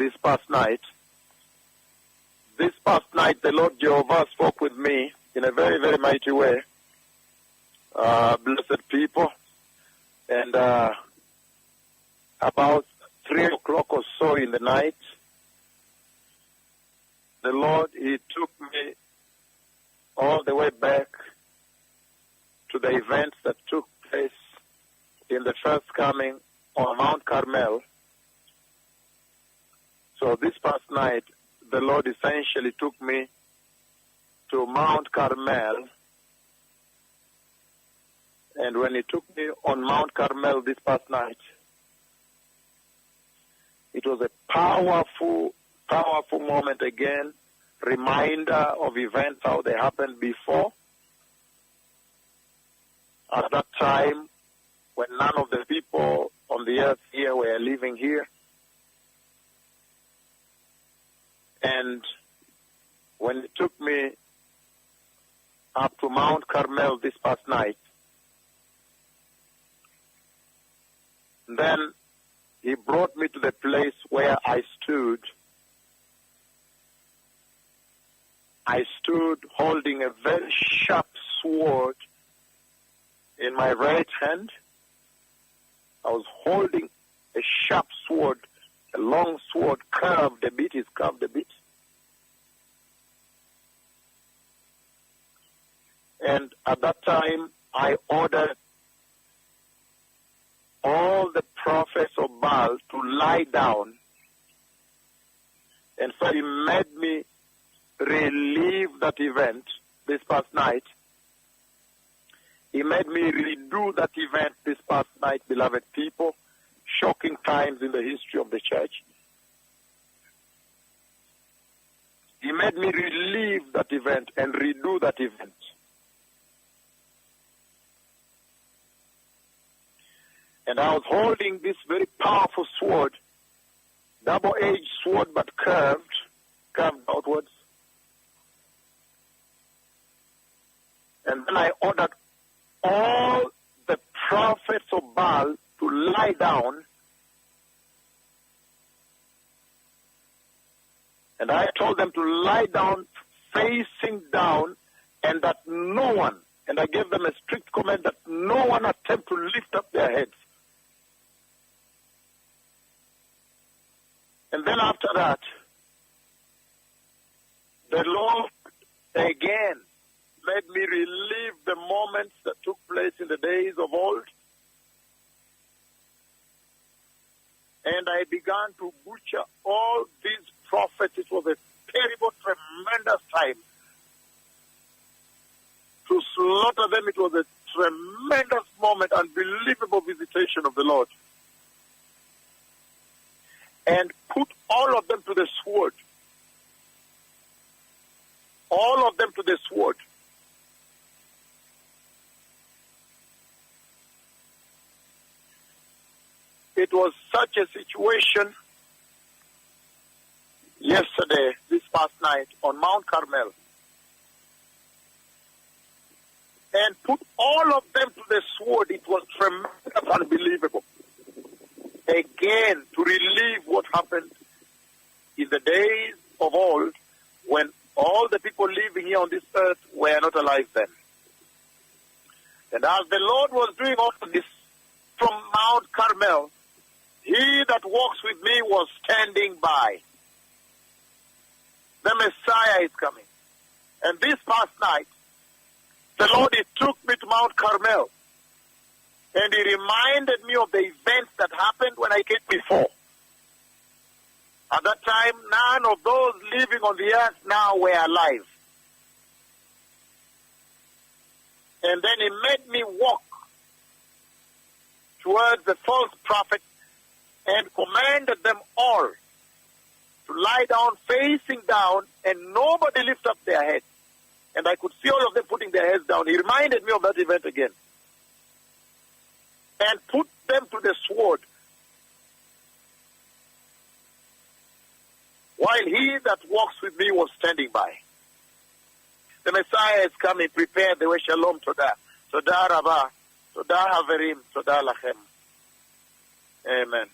this past night. This past night, the Lord Jehovah spoke with me in a very, very mighty way. Blessed people. And about 3 o'clock or so in the night, the Lord, He took me all the way back to the events that took place in the first coming on Mount Karmel. So this past night, the Lord essentially took me to Mount Karmel. And when He took me on Mount Karmel this past night, it was a powerful, powerful moment again, reminder of events, how they happened before. At that time, when none of the people on the earth here were living here. And when He took me up to Mount Karmel this past night, then He brought me to the place where I stood. I stood holding a very sharp sword in my right hand. I was holding a sharp sword, a long sword, curved a bit, it's curved a bit. And at that time, I ordered all the prophets of Baal to lie down. And so He made me relive that event this past night. He made me redo that event this past night, beloved people. Shocking times in the history of the church. He made me relive that event and redo that event. And I was holding this very powerful sword, double-edged sword but curved outwards. And then I ordered all the prophets of Baal to lie down. And I told them to lie down, facing down, and that no one, and I gave them a strict command that no one attempt to lift up their heads. And then after that, the Lord again made me relive the moments that took place in the days of old. And I began to butcher all these prophets. It was a terrible, tremendous time. To slaughter them, it was a tremendous moment, unbelievable visitation of the Lord. And put all of them to the sword. All of them to the sword. It was such a situation yesterday, this past night, on Mount Karmel. And put all of them to the sword. It was tremendous, unbelievable. Again, to relive what happened in the days of old when all the people living here on this earth were not alive then. And as the Lord was doing all this from Mount Karmel, He that walks with me was standing by. The Messiah is coming. And this past night, the Lord, He took me to Mount Karmel. And He reminded me of the events that happened when I came before. At that time, none of those living on the earth now were alive. And then He made me walk towards the false prophet and commanded them all to lie down, facing down, and nobody lift up their head. And I could see all of them putting their heads down. He reminded me of that event again. And put them to the sword. While He that walks with me was standing by. The Messiah is coming. Prepare the way. Shalom. Todah. Todah Rabbah. Todah Haverim. Todah Lachem. Amen.